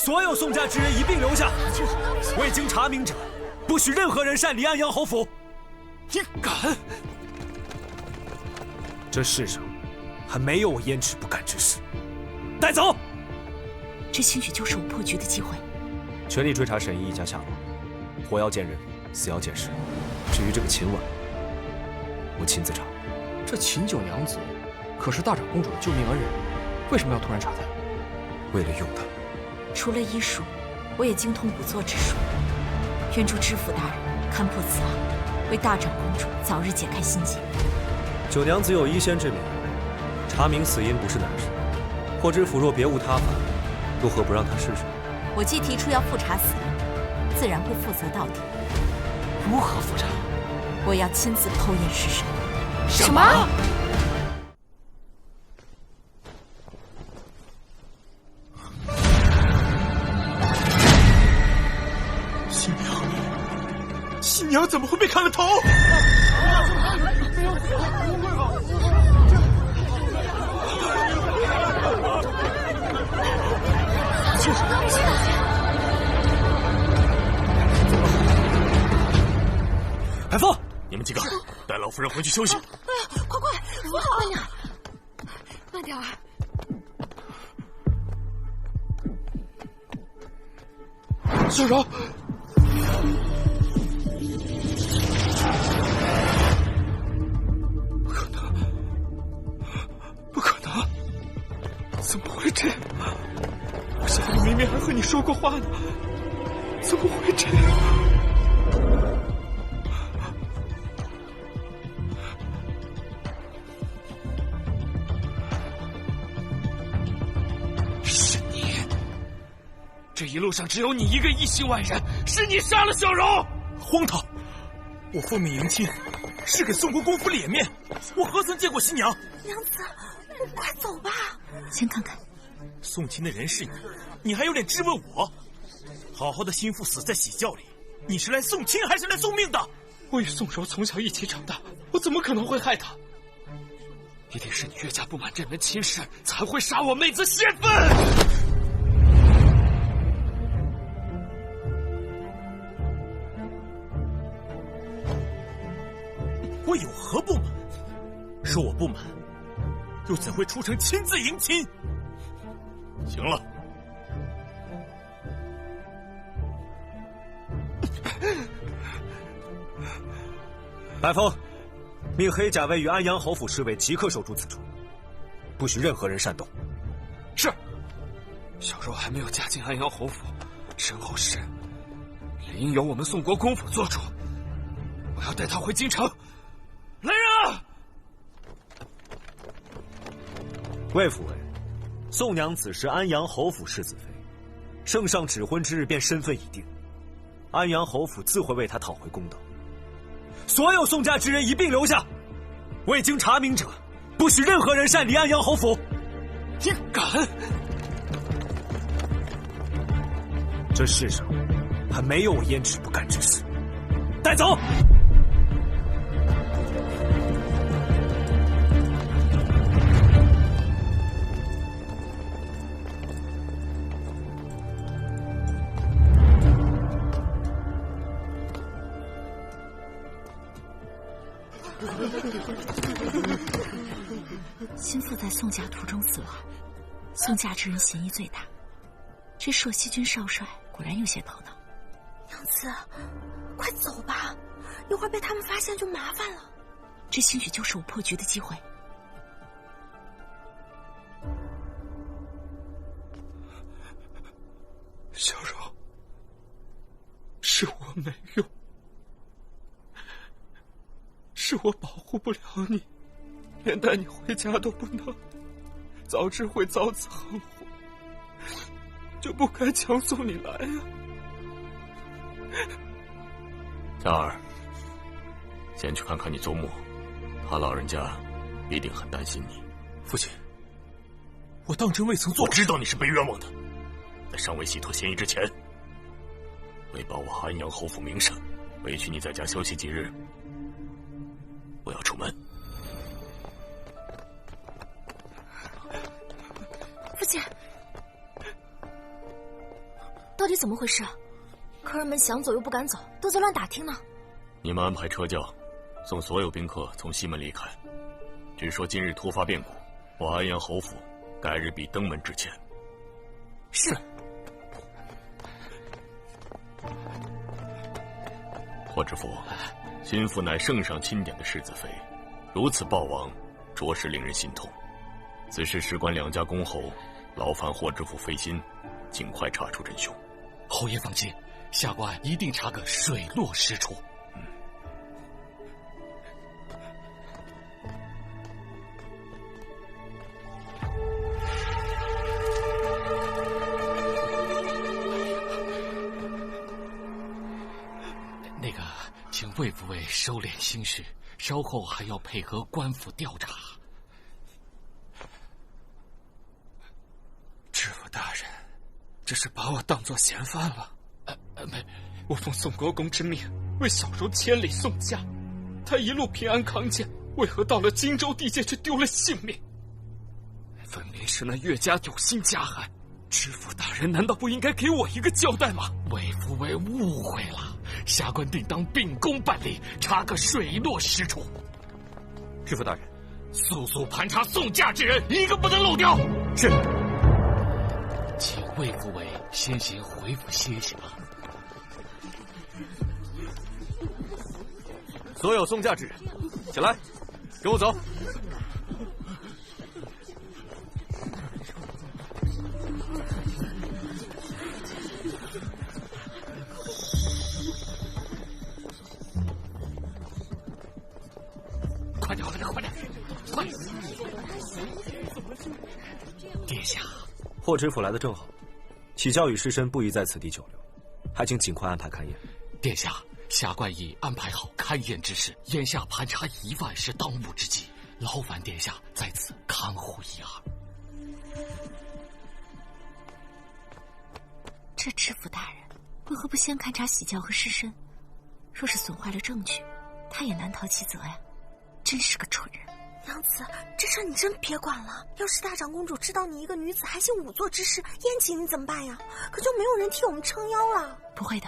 所有宋家之人一并留下。未经查明者，不许任何人擅离安阳侯府。你敢？这世上还没有我焉止不干之事。带走。这兴许就是我破局的机会。全力追查沈怡一家下落，活要见人，死要见尸。至于这个秦婉，我亲自查。这秦九娘子可是大长公主的救命恩人，为什么要突然查她？为了用她。除了医术，我也精通仵作之术。愿诸知府大人看破此案，为大长公主早日解开心结。九娘子有医仙之名，查明死因不是难事。霍知府若别无他法，又何不让她试试？我既提出要复查死因，自然会负责到底。如何复查？我要亲自剖验尸身。什么？新娘怎么会被砍了头？海凤，你们几个带老夫人回去休息。哎呀，快快，扶好，慢点，慢点儿。小柔，不可能，不可能，怎么会这样？我现在明明还和你说过话呢，怎么会这样？这一路上只有你一个一心万人，是你杀了小柔！荒唐！我奉命迎亲，是给宋国公府脸面，我何曾见过新娘？娘子，快走吧。先看看。送亲的人是你，你还有脸质问我？好好的心腹死在喜轿里，你是来送亲还是来送命的？我与宋柔从小一起长大，我怎么可能会害她？一定是你岳家不满这门亲事，才会杀我妹子泄愤！我有何不满？说我不满，又怎会出城亲自迎亲？行了，白风，命黑甲卫与安阳侯府侍卫即刻守住此处，不许任何人擅动。是。小柔还没有嫁进安阳侯府，身后事理应由我们宋国公府做主。我要带她回京城。来人啊！魏府尉，宋娘子是安阳侯府世子妃，圣上指婚之日便身份已定，安阳侯府自会为她讨回公道。所有宋家之人一并留下，未经查明者，不许任何人擅离安阳侯府。你敢？这世上还没有我焉止不干之事。带走。心腹在宋家途中死亡，宋家之人嫌疑最大。这朔西军少帅果然有些头脑。娘子，快走吧，一会儿被他们发现就麻烦了。这兴许就是我破局的机会。小柔，是我没用，是我保护不了你，连带你回家都不能，早知会遭此横祸，就不该强送你来啊！嘉儿，先去看看你祖母，他老人家必定很担心你。父亲，我当真未曾做。我知道你是被冤枉的，在尚未洗脱嫌疑之前，为保我安阳侯府名声，委屈你在家休息几日。我要出门。父亲，到底怎么回事？客人们想走又不敢走，都在乱打听呢。你们安排车轿，送所有宾客从西门离开。据说今日突发变故，我安阳侯府改日必登门致歉。是。霍知府，心腹乃圣上钦点的世子妃，如此暴亡，着实令人心痛。此事事关两家公侯，劳烦霍知府费心，尽快查出真凶。侯爷放心，下官一定查个水落石出。那个，请魏府尉收敛心绪，稍后还要配合官府调查。知府大人，这是把我当作嫌犯了？没，我奉宋国公之命，为小柔千里送嫁，她一路平安康健，为何到了荆州地界却丢了性命？分明是那岳家有心加害，知府大人难道不应该给我一个交代吗？魏府尉误会了，下官定当秉公办理，查个水落石出。知府大人，速速盘查送嫁之人，一个不能漏掉。是。请魏府尉先行回府歇息吧。所有送嫁之人，起来，跟我走。快点，快！殿下，霍知府来得正好，启教与师身不宜在此地久留，还请尽快安排勘验。殿下，下官已安排好勘验之事，眼下盘查疑犯是当务之急，劳烦殿下在此看护一二。这知府大人为何不先勘察喜教和师身？若是损坏了证据，他也难逃其责呀！真是个蠢人。娘子，这事你真别管了。要是大长公主知道你一个女子还行仵作之事，燕请你怎么办呀？可就没有人替我们撑腰了。不会的，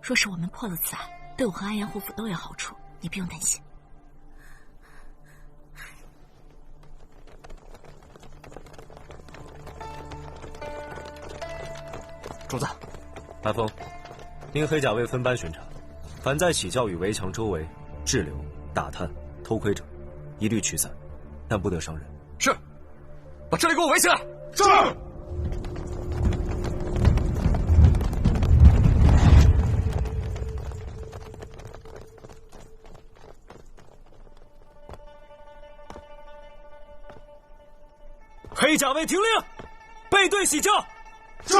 若是我们破了此案，对我和安阳侯府都有好处，你不用担心。主子，白风，命黑甲卫分班巡查，凡在喜教与围墙周围滞留、打探、偷窥者，一律驱散，但不得伤人。是。把这里给我围起来。是。黑甲卫听令，背对喜教。是。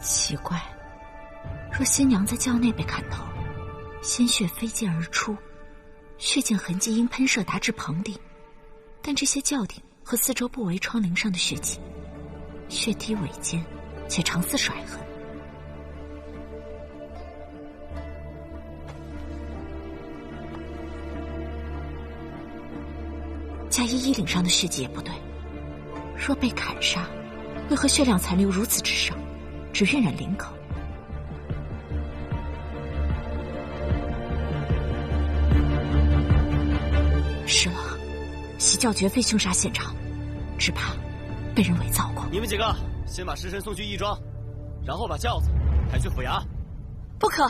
奇怪，若新娘在轿内被砍头，鲜血飞溅而出，血溅痕迹因喷射达至棚顶，但这些轿顶和四周不围窗棂上的血迹，血滴尾尖，且常似甩痕。嫁衣衣领上的血迹也不对，若被砍杀，为何血量残留如此之少，只晕染领口？是了，喜教绝非凶杀现场，只怕被人伪造过。你们几个先把尸身送去义庄，然后把轿子抬去府衙。不可！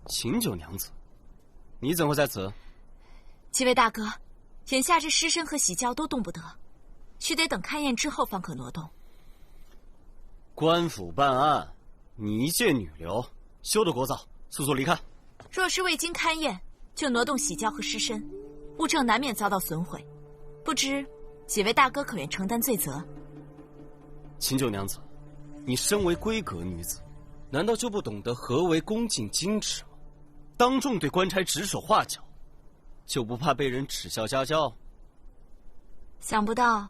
秦九娘子，你怎会在此？几位大哥，眼下这尸身和喜轿都动不得，须得等勘验之后方可挪动。官府办案，你一介女流，休得聒噪，速速离开。若是未经勘验就挪动喜轿和尸身，物证难免遭到损毁，不知几位大哥可愿承担罪责？秦九娘子，你身为闺阁女子，难道就不懂得何为恭敬矜持吗？当众对官差指手画脚，就不怕被人耻笑家教？想不到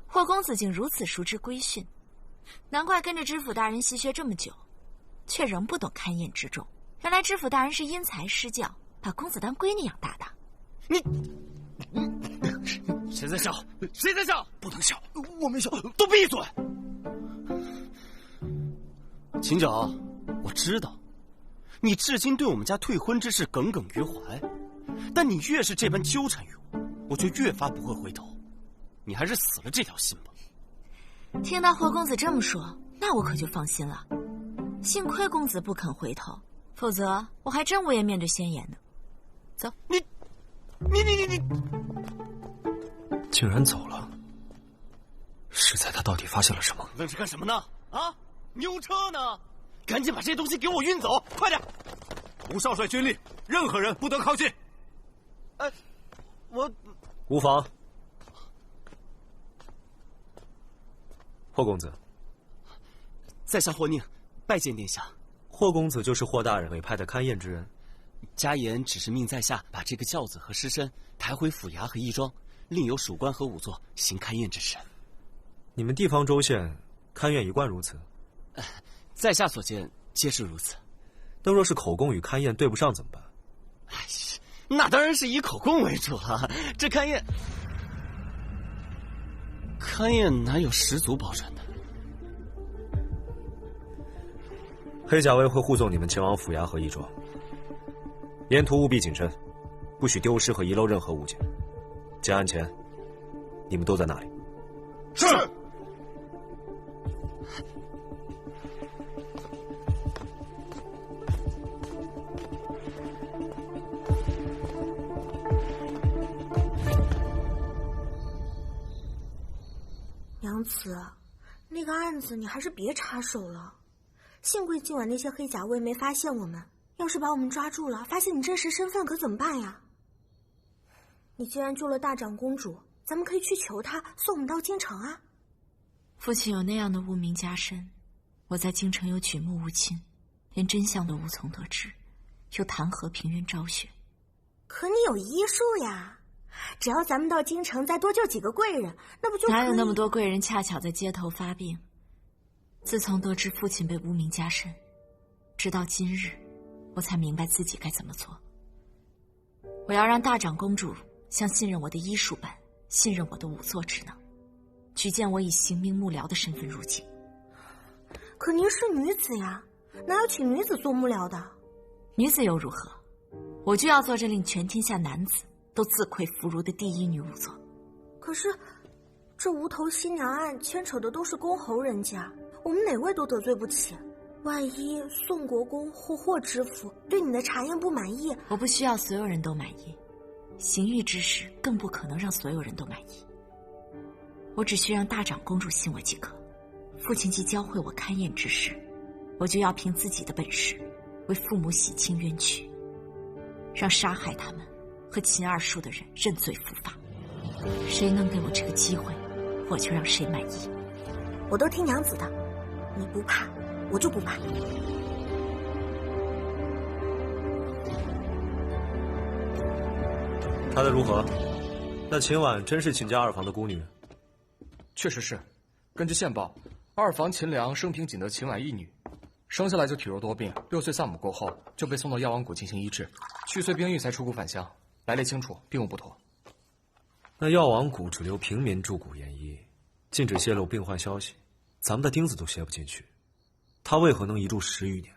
霍公子竟如此熟知规训，难怪跟着知府大人习学这么久，却仍不懂勘验之重。原来知府大人是因材施教，把公子当闺女养大的。谁在笑？谁在笑？不能笑，我没笑。都闭嘴！秦九，我知道，你至今对我们家退婚之事耿耿于怀，但你越是这般纠缠于我就越发不会回头。你还是死了这条心吧。听到霍公子这么说，那我可就放心了。幸亏公子不肯回头，否则我还真无颜面对先言呢。走，你，竟然走了。是在他到底发现了什么？愣是干什么呢？啊，牛车呢？赶紧把这些东西给我运走，快点！吴少帅军令，任何人不得靠近。我无妨。霍公子，在下霍宁，拜见殿下。霍公子就是霍大人委派的勘验之人。家言只是命在下把这个轿子和尸身抬回府衙和义庄，另有属官和仵作行勘验之事。你们地方州县勘验一贯如此？在下所见皆是如此。那若是口供与勘验对不上怎么办？那当然是以口供为主了。这勘验哪有十足保证的？黑甲卫会护送你们前往府衙和义庄，沿途务必谨慎，不许丢失和遗漏任何物件。结案前，你们都在那里。是。娘子，那个案子你还是别插手了。幸亏今晚那些黑甲卫没发现我们，要是把我们抓住了，发现你真实身份可怎么办呀？你既然救了大长公主，咱们可以去求她送我们到京城啊。父亲有那样的污名加身，我在京城又举目无亲，连真相都无从得知，又谈何平冤昭雪？可你有医术呀，只要咱们到京城再多救几个贵人，那不就可以？哪有那么多贵人恰巧在街头发病？自从得知父亲被污名加身，直到今日，我才明白自己该怎么做。我要让大长公主像信任我的医术般信任我的仵作之能，举荐我以行名幕僚的身份入京。可您是女子呀，哪有请女子做幕僚的？女子又如何？我就要做这令全天下男子都自愧弗如的第一女仵作。可是这无头新娘案牵扯的都是公侯人家，我们哪位都得罪不起。万一宋国公或霍知府对你的查验不满意，我不需要所有人都满意，刑狱之事更不可能让所有人都满意。我只需让大长公主信我即可。父亲既教会我勘验之事，我就要凭自己的本事为父母洗清冤屈，让杀害他们和秦二叔的人认罪伏法。谁能给我这个机会，我就让谁满意。我都听娘子的，你不怕我就不怕。查得如何？那秦婉真是秦家二房的孤女？确实是。根据线报，二房秦良生平仅得秦婉一女，生下来就体弱多病，6岁丧母过后就被送到药王谷进行医治，去岁兵役才出谷返乡，来历清楚，并无不妥。那药王谷只留平民驻谷研医，禁止泄露病患消息，咱们的钉子都楔不进去，他为何能一住10余年？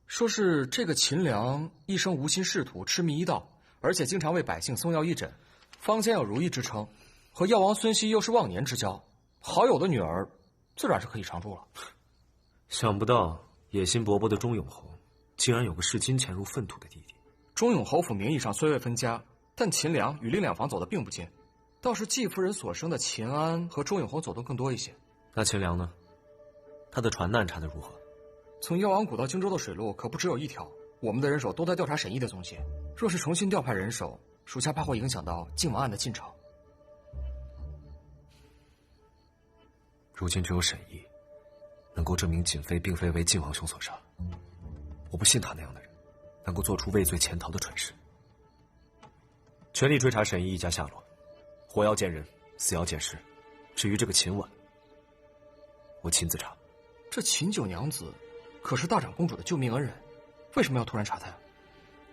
说是这个秦良一生无心仕途，痴迷医道，而且经常为百姓送药义诊，坊间有如意之称，和药王孙熙又是忘年之交，好友的女儿自然是可以常住了。想不到野心勃勃的钟永侯竟然有个视金钱如粪土的弟弟。钟永侯府名义上虽未分家，但秦良与另2房走得并不近，倒是季夫人所生的秦安和钟永红走动更多一些。那秦良呢？他的船难查得如何？从药王谷到荆州的水路可不只有一条，我们的人手都在调查沈毅的踪迹。若是重新调派人手，属下怕会影响到靖王案的进程。如今只有沈毅能够证明瑾妃并非为靖王兄所杀，我不信他那样的人能够做出畏罪潜逃的蠢事。全力追查沈毅一家下落，活要见人，死要见尸。至于这个秦婉，我亲自查。这秦九娘子可是大长公主的救命恩人，为什么要突然查她？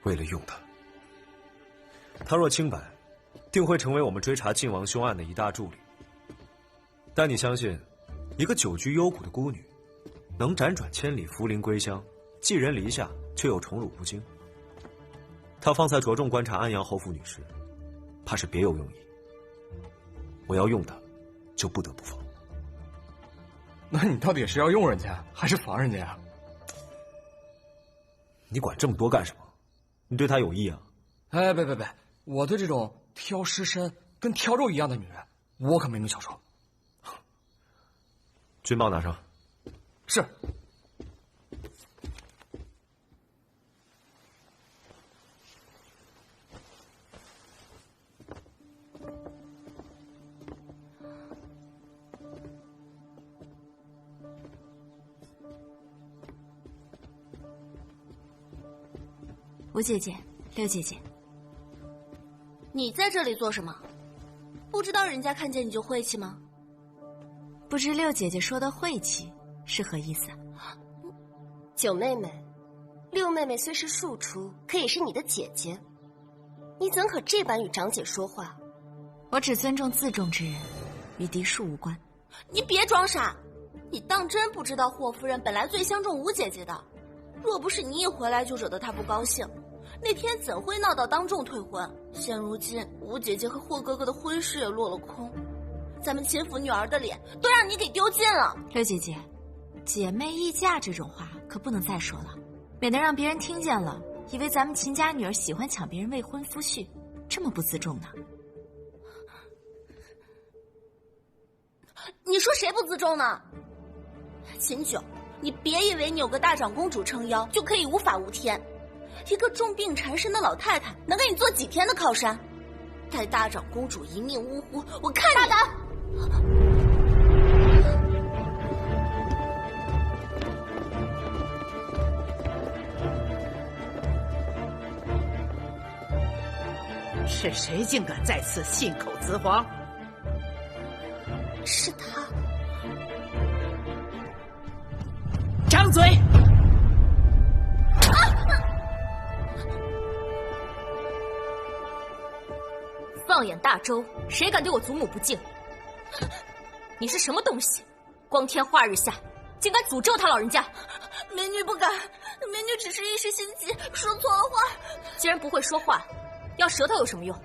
为了用她。她若清白，定会成为我们追查靖王凶案的一大助力。但你相信，一个久居幽谷的孤女，能辗转千里扶灵归乡，寄人篱下，却又宠辱不惊？她方才着重观察安阳侯府女尸，怕是别有用意。我要用她，就不得不防。那你到底是要用人家，还是防人家呀？你管这么多干什么？你对她有意啊？哎，别，我对这种挑尸身跟挑肉一样的女人，我可没那么小说。军报拿上。是。吴姐姐，六姐姐，你在这里做什么？不知道人家看见你就晦气吗？不知六姐姐说的晦气是何意思啊？九妹妹，六妹妹虽是庶出，可也是你的姐姐，你怎可这般与长姐说话？我只尊重自重之人，与嫡庶无关。你别装傻，你当真不知道霍夫人本来最相中吴姐姐的，若不是你一回来就惹得她不高兴，那天怎会闹到当众退婚？现如今吴姐姐和霍哥哥的婚事也落了空，咱们秦府女儿的脸都让你给丢尽了。六姐姐，姐妹议嫁这种话可不能再说了，免得让别人听见了，以为咱们秦家女儿喜欢抢别人未婚夫婿，这么不自重呢。你说谁不自重呢？秦九，你别以为你有个大长公主撑腰就可以无法无天，一个重病缠身的老太太能给你做几天的靠山？待大长公主一命呜呼，我看你大胆！是谁竟敢在此信口雌黄？是他。张嘴！放眼大周，谁敢对我祖母不敬？你是什么东西？光天化日下，竟敢诅咒他老人家！美女不敢，美女只是一时心急，说错了话。既然不会说话，要舌头有什么用？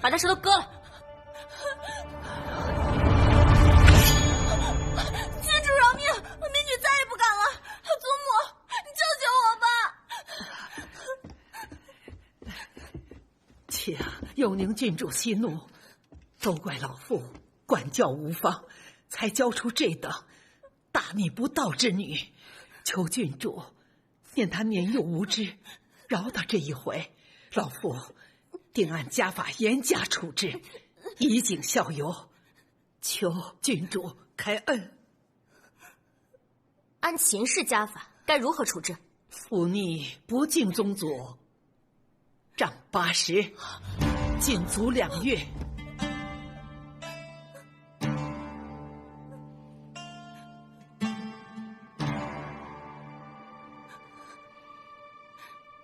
把他舌头割了！郡主饶命，美女再也不敢了。祖母，你救救我吧！且有宁郡主息怒，都怪老妇管教无方，才教出这等大逆不道之女。求郡主念她年幼无知，饶她这一回，老妇定按家法严加处置，以儆效尤。求郡主开恩。按秦氏家法，该如何处置？忤逆不敬宗祖，杖80，禁足2月。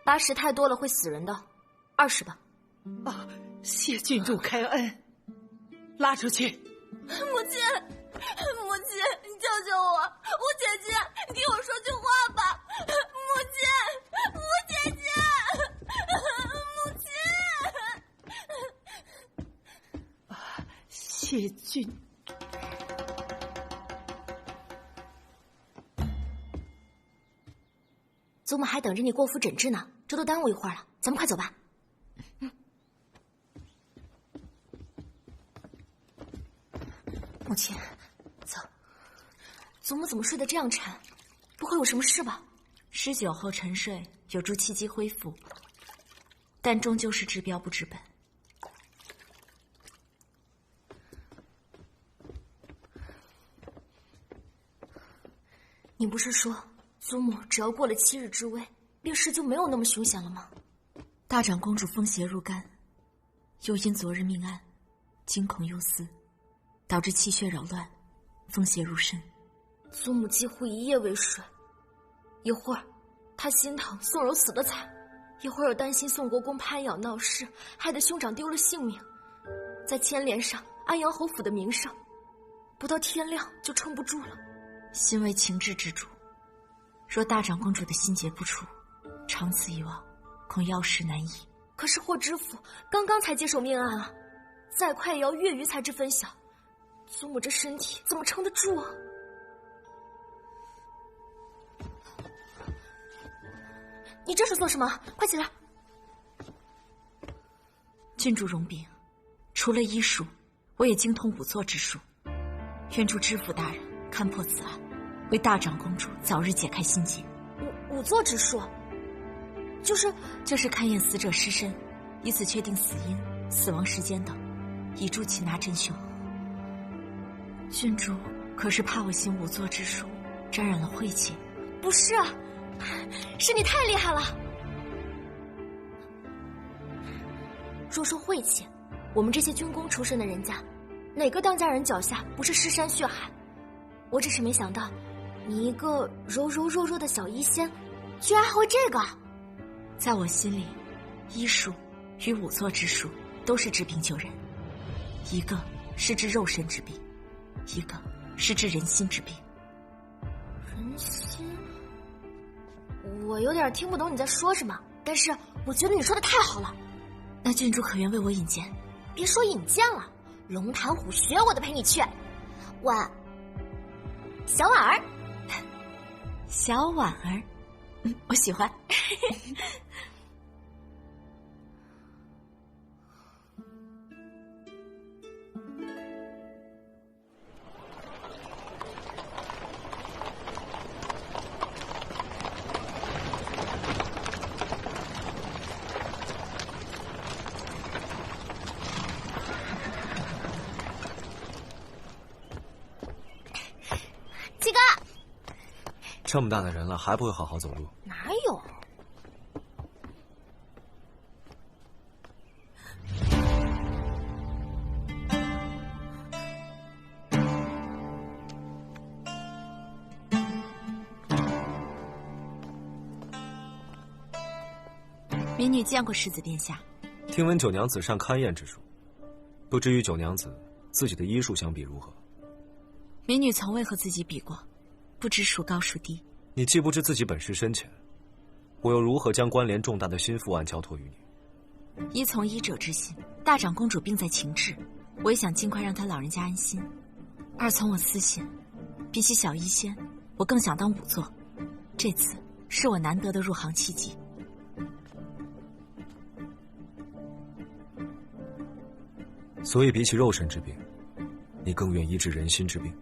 80太多了，会死人的，20吧。啊，谢郡主开恩，拉出去。母亲，母亲，你救救我！吴姐姐，你听我说句话吧！母亲，吴姐姐，母亲。谢郡。祖母还等着你过府诊治呢，这都耽误一会儿了，咱们快走吧。母亲，走。祖母怎么睡得这样沉？不会有什么事吧？施酒后沉睡有助气机恢复，但终究是治标不治本。你不是说祖母只要过了7日之危，病势就没有那么凶险了吗？大长公主风邪入肝，又因昨日命案，惊恐忧思，导致气血扰乱，风邪入身。祖母几乎一夜未睡，一会儿她心疼宋柔死得惨，一会儿又担心宋国公攀咬闹事，害得兄长丢了性命，再牵连上安阳侯府的名声，不到天亮就撑不住了。心为情志之主，若大长公主的心结不除，长此以往，恐药石难医。可是霍知府刚刚才接手命案啊，再快也要月余才知分晓，祖母这身体怎么撑得住啊？你这是做什么？快起来！郡主容禀，除了医术，我也精通仵作之术，愿助知府大人看破此案，为大长公主早日解开心结。仵作之术，就是勘验死者尸身，以此确定死因、死亡时间等，以助擒拿真凶。郡主可是怕我行仵作之术沾染了晦气？不是啊，是你太厉害了。若说晦气，我们这些军功出身的人家，哪个当家人脚下不是尸山血海？我只是没想到，你一个柔柔弱弱的小医仙，居然还会这个。在我心里，医术与仵作之术都是治病救人，一个是治肉身之病，一个是治人心之病。人心，我有点听不懂你在说什么，但是我觉得你说的太好了。那郡主可愿为我引荐？别说引荐了，龙潭虎穴我都陪你去。小婉儿，小婉儿，我喜欢。七哥，这么大的人了，还不会好好走路？哪有？民女见过世子殿下。听闻九娘子善勘验之术，不知与九娘子自己的医术相比如何？民女从未和自己比过，不知孰高孰低。你既不知自己本事深浅，我又如何将关联重大的心腹案交托于你？依从医者之心，大长公主病在情志，我也想尽快让她老人家安心。二从我私心，比起小医仙，我更想当仵作。这次是我难得的入行契机。所以比起肉身之病，你更愿医治人心之病？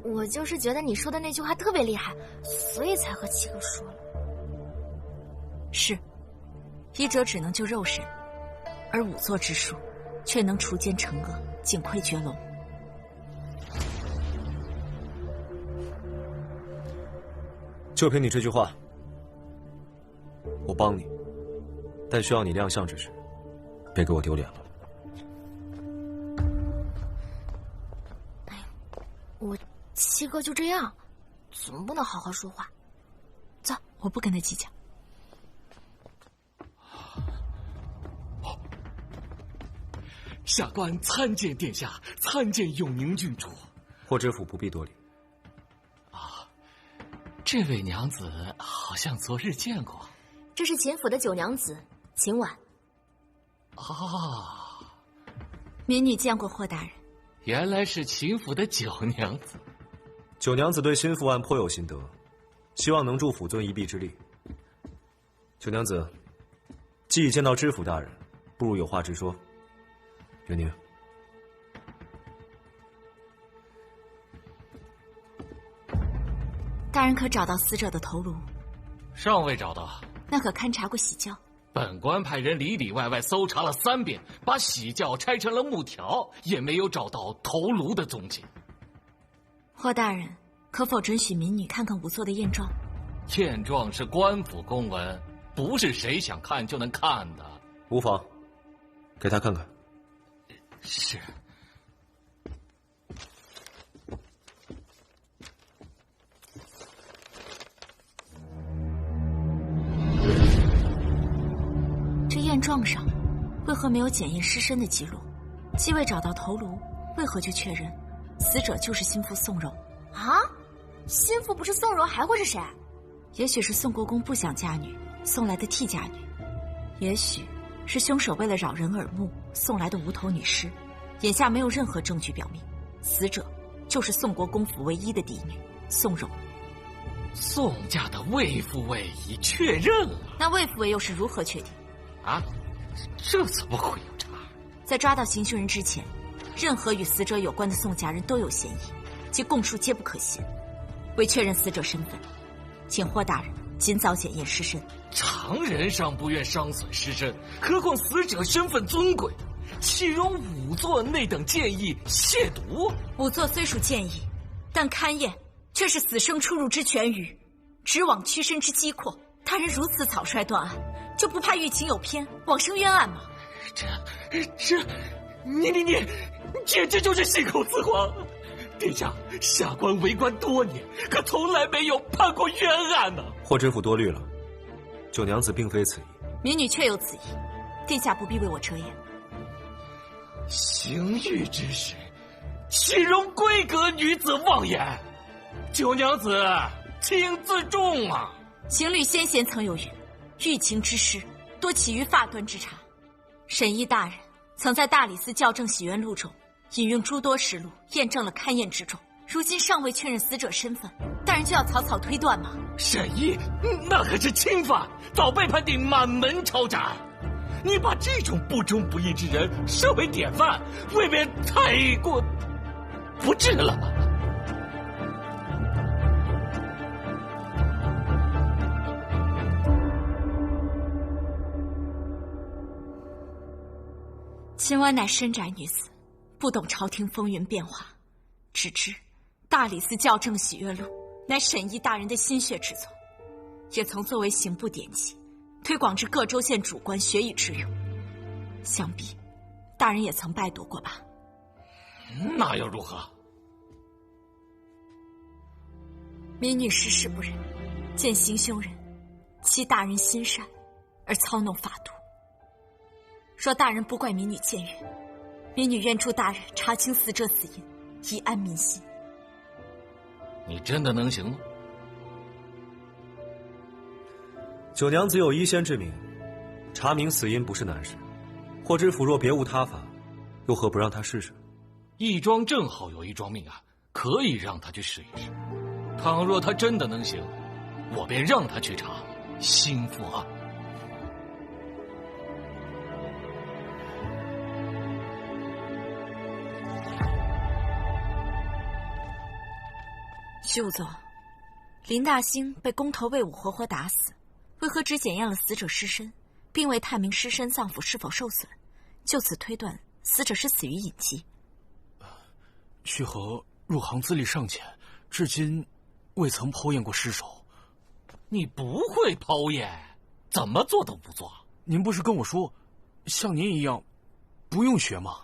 我就是觉得你说的那句话特别厉害，所以才和七哥说了。是，医者只能救肉身，而仵作之术却能除奸惩恶，警窥绝龙。就凭你这句话，我帮你，但需要你亮相之时，别给我丢脸了。我七哥就这样，怎么不能好好说话？走，我不跟他计较。下官参见殿下，参见永宁郡主。霍知府不必多礼。这位娘子好像昨日见过。这是秦府的九娘子秦婉。民女见过霍大人。原来是秦府的九娘子。九娘子对心腹案颇有心得，希望能助府尊一臂之力。九娘子，既已见到知府大人，不如有话直说。元宁，大人可找到死者的头颅？尚未找到。那可勘察过喜窖？本官派人里里外外搜查了3遍，把喜窖拆成了木条，也没有找到头颅的踪迹。霍大人，可否准许民女看看仵作的验状？验状是官府公文，不是谁想看就能看的。无妨，给他看看。是。这验状上为何没有检验尸身的记录？既未找到头颅，为何就确认死者就是心腹宋柔？啊，心腹不是宋柔还会是谁？也许是宋国公不想嫁女，送来的替嫁女；也许是凶手为了扰人耳目送来的无头女尸。眼下没有任何证据表明死者就是宋国公府唯一的嫡女宋柔。宋家的魏父魏已确认了，那魏父魏又是如何确定？啊，这怎么会有差？在抓到行凶人之前，任何与死者有关的宋家人都有嫌疑，其供述皆不可信。为确认死者身份，请霍大人尽早检验尸身。常人尚不愿伤损尸身，何况死者身份尊贵，岂容仵作内等建议亵渎？仵作虽属建议，但勘验却是死生出入之全余，直往屈身之机阔。大人如此草率断案，就不怕狱情有偏，枉生冤案吗？你简直就是信口雌黄！殿下，下官为官多年，可从来没有判过冤案呢。霍知府多虑了，九娘子并非此意。民女确有此意，殿下不必为我遮掩。行狱之事，岂容闺阁女子妄言？九娘子，请自重啊！情律先贤曾有云：欲情之事，多起于发端之差。沈议大人曾在大理寺校正洗冤录中引用诸多实录，验证了勘验之中。如今尚未确认死者身份，大人就要草草推断吗？沈议，那可是侵犯，早被判定满门抄斩。你把这种不忠不义之人设为典范，未免太过不智了吧？秦婉乃深宅女子，不懂朝廷风云变化，只知大理寺校正喜悦录乃沈议大人的心血之作，也曾作为刑部典籍推广至各州县主官学以致用。想必大人也曾拜读过吧？那又如何？民女世事不忍，见行凶人欺大人心善而操弄法度。若大人不怪民女僭越，民女愿助大人查清死者死因，以安民心。你真的能行吗？九娘子有医仙之名，查明死因不是难事。霍知府若别无他法，又何不让他试试？义庄正好有一桩命案，可以让他去试一试。倘若他真的能行，我便让他去查心腹案。徐仵作，林大兴被工头魏武活活打死，为何只检验了死者尸身，并未探明尸身脏腑是否受损？就此推断，死者是死于隐疾。徐和入行资历尚浅，至今未曾剖验过尸首。你不会剖验，怎么做都不做？您不是跟我说，像您一样，不用学吗？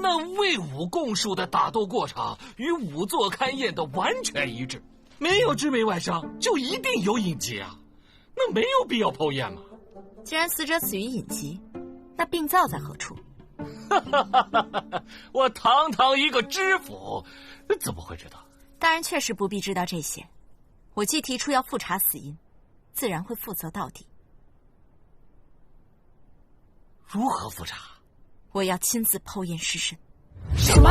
那魏武供述的打斗过程与仵作勘验的完全一致，没有致命外伤，就一定有隐疾啊！那没有必要剖验嘛。既然死者死于隐疾，那病灶在何处？我堂堂一个知府，怎么会知道？大人确实不必知道这些。我既提出要复查死因，自然会负责到底。如何复查？我要亲自剖验尸身。什么？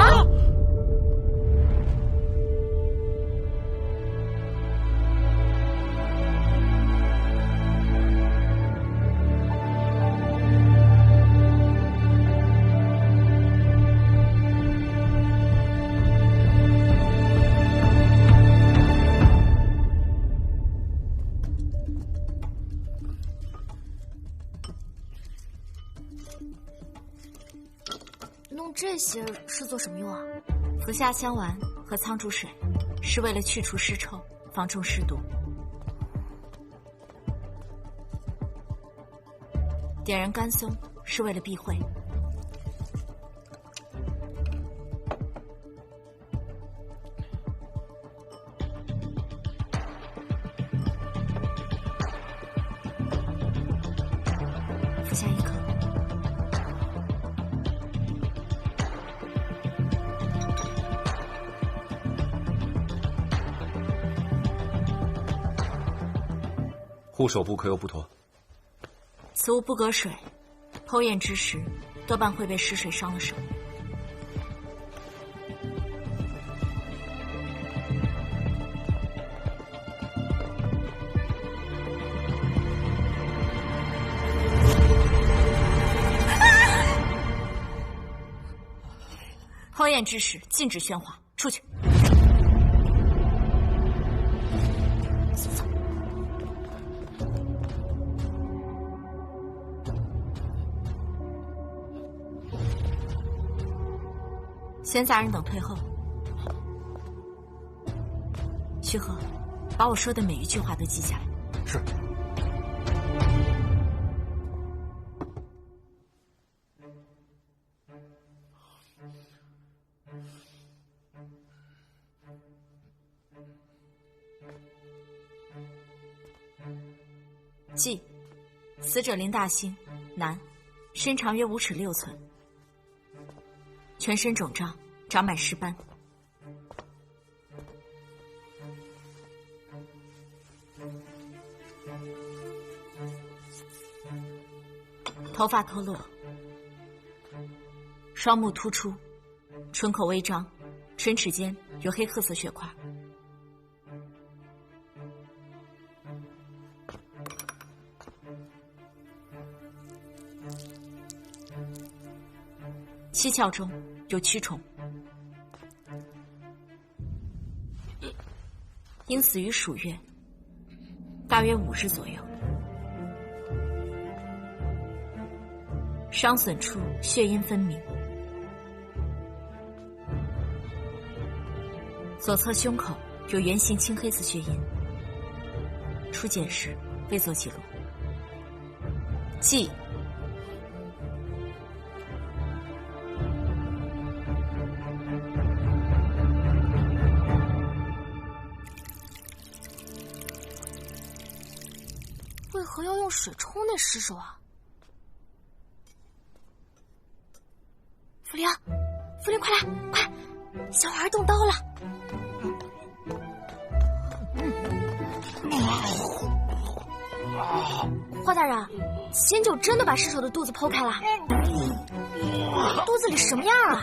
弄这些是做什么用啊？服下香丸和苍术水，是为了去除尸臭，防中尸毒。点燃干松是为了避讳。服下1颗。护手不可有不妥。此物不隔水，剖验之时，多半会被湿水伤了手。剖验之时，禁止喧哗，出去。闲杂人等退后。徐和，把我说的每一句话都记下来。是。记：死者林大兴，男，身长约5尺6寸，全身肿胀，长满尸斑。头发脱落，双目突出，唇口微张，唇齿间有黑褐色血块。七窍中有蛆虫，应死于暑月，大约5日左右。伤损处血印分明，左侧胸口有圆形青黑色血印，初检时未做记录。记：为何要用水冲那尸首啊？茯苓，茯苓，快来，快！小孩动刀了。华大人，仙九真的把尸首的肚子剖开了，肚子里什么样啊？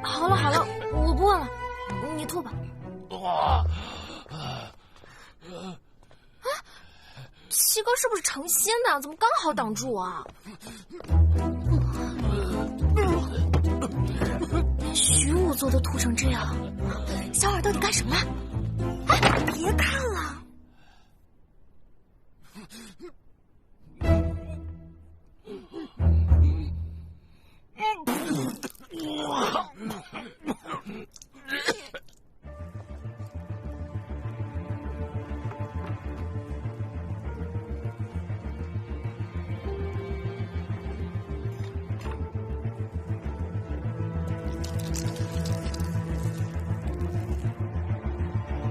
好了好了，我不问了，你吐吧。七哥是不是成仙的？怎么刚好挡住啊？徐武做的吐成这样，小耳到底干什么了？哎，别看了。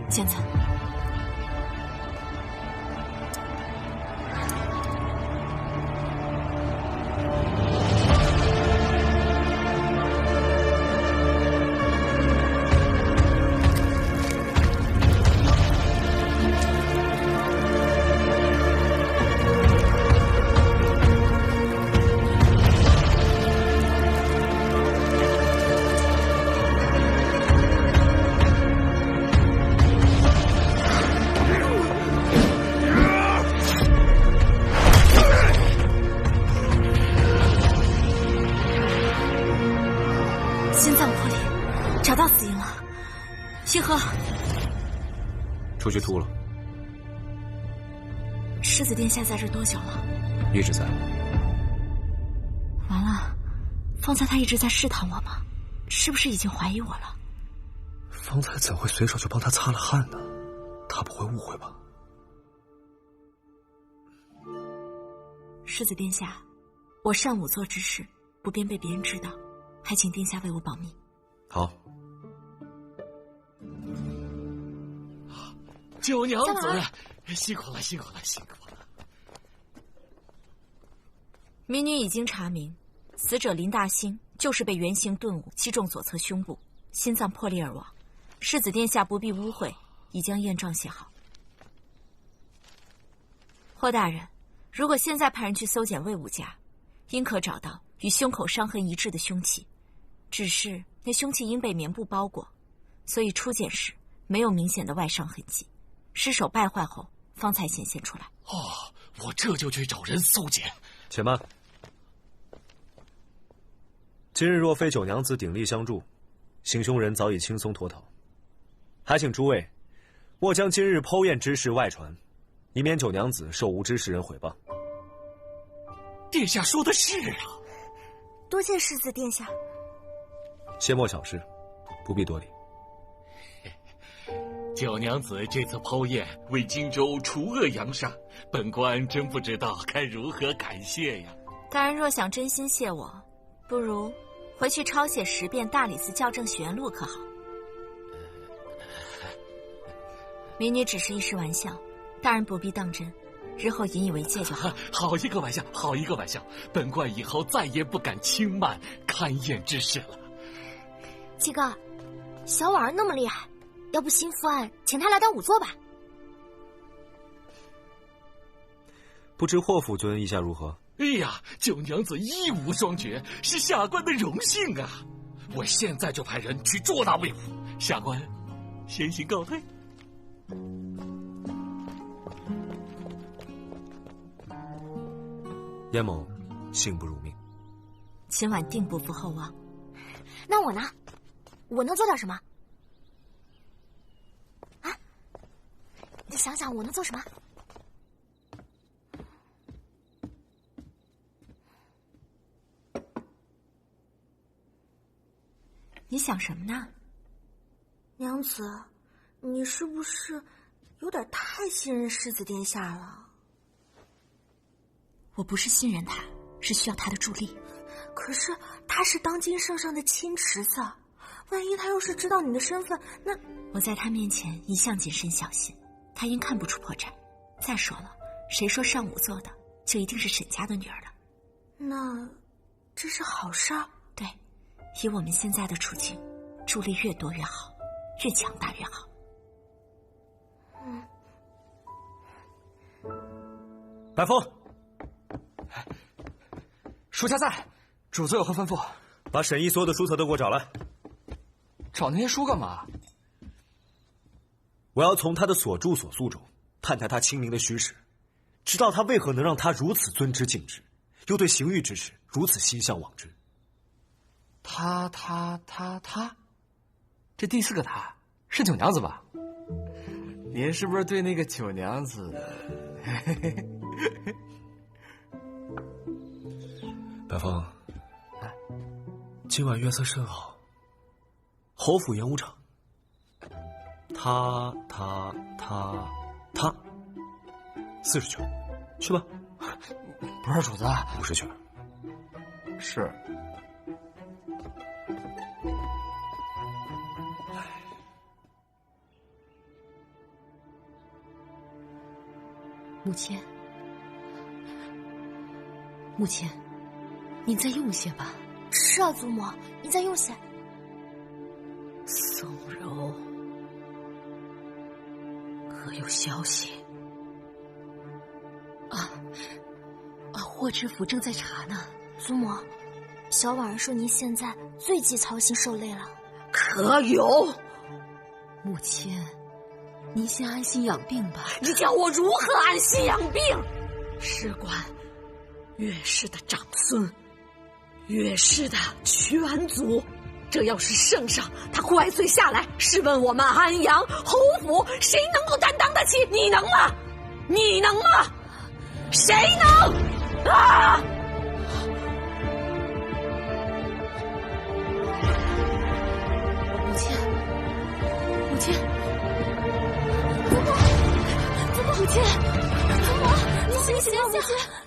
监测。心脏破裂，找到死因了。徐和，出去吐了。世子殿下在这多久了？一直在。完了，方才他一直在试探我吗？是不是已经怀疑我了？方才怎会随手就帮他擦了汗呢？他不会误会吧？世子殿下，我擅仵作之事，不便被别人知道，还请殿下为我保密。好。九娘子，辛苦了，辛苦了，辛苦了。民女已经查明，死者林大兴就是被圆形钝物击中左侧胸部，心脏破裂而亡。世子殿下不必污秽，已将验状写好。霍大人，如果现在派人去搜检魏武家，应可找到与胸口伤痕一致的凶器，只是那凶器因被棉布包裹，所以初检时没有明显的外伤痕迹，尸首败坏后方才显现出来。哦，我这就去找人搜检。且慢，今日若非九娘子鼎力相助，行凶人早已轻松脱逃。还请诸位莫将今日剖验之事外传，以免九娘子受无知世人诽谤。殿下说的是啊。多谢世子殿下。切莫小事，不必多礼。九娘子这次剖验为荆州除恶扬善，本官真不知道该如何感谢呀。大人若想真心谢我，不如回去抄写10遍大理寺校正学院录可好？民女只是一时玩笑，大人不必当真，日后引以为戒就好。好一个玩笑，好一个玩笑！本官以后再也不敢轻慢勘验之事了。七哥，小婉儿那么厉害，要不新复案请她来当仵作吧？不知霍府尊意下如何？哎呀，九娘子一武双绝，是下官的荣幸啊！我现在就派人去捉拿魏武，下官先行告退。燕某幸不辱命，今晚定不负厚望。那我呢？我能做点什么？啊？你想想，我能做什么？你想什么呢？娘子，你是不是有点太信任世子殿下了？我不是信任他，是需要他的助力。可是他是当今圣上的亲侄子，万一他要是知道你的身份，那……我在他面前一向谨慎小心，他应看不出破绽。再说了，谁说上仵做的就一定是沈家的女儿了？那这是好事儿。对，以我们现在的处境，助力越多越好，越强大越好。白风，属下在，主子有何吩咐？把沈毅所有的书册都给我找来。找那些书干嘛？我要从他的所著所诉中探探他清明的虚实，知道他为何能让他如此尊之敬之，又对刑狱之事如此心向往之。他，这第4个他是九娘子吧？您是不是对那个九娘子？白风，今晚月色甚好，侯府演武场，他40圈，去吧。不是主子，50圈。是。母亲，母亲，您再用些吧。是啊，祖母，你再用些。宋柔，可有消息？霍知府正在查呢。祖母，小婉儿说您现在最忌操心受累了。可有？母亲，您先安心养病吧。你叫我如何安心养病？事关岳氏的长孙，岳氏的全族，这要是圣上他怪罪下来，试问我们安阳侯府谁能够担当得起？你能吗？你能吗？谁能？啊！亲，母亲，母亲，你醒醒啊，母亲！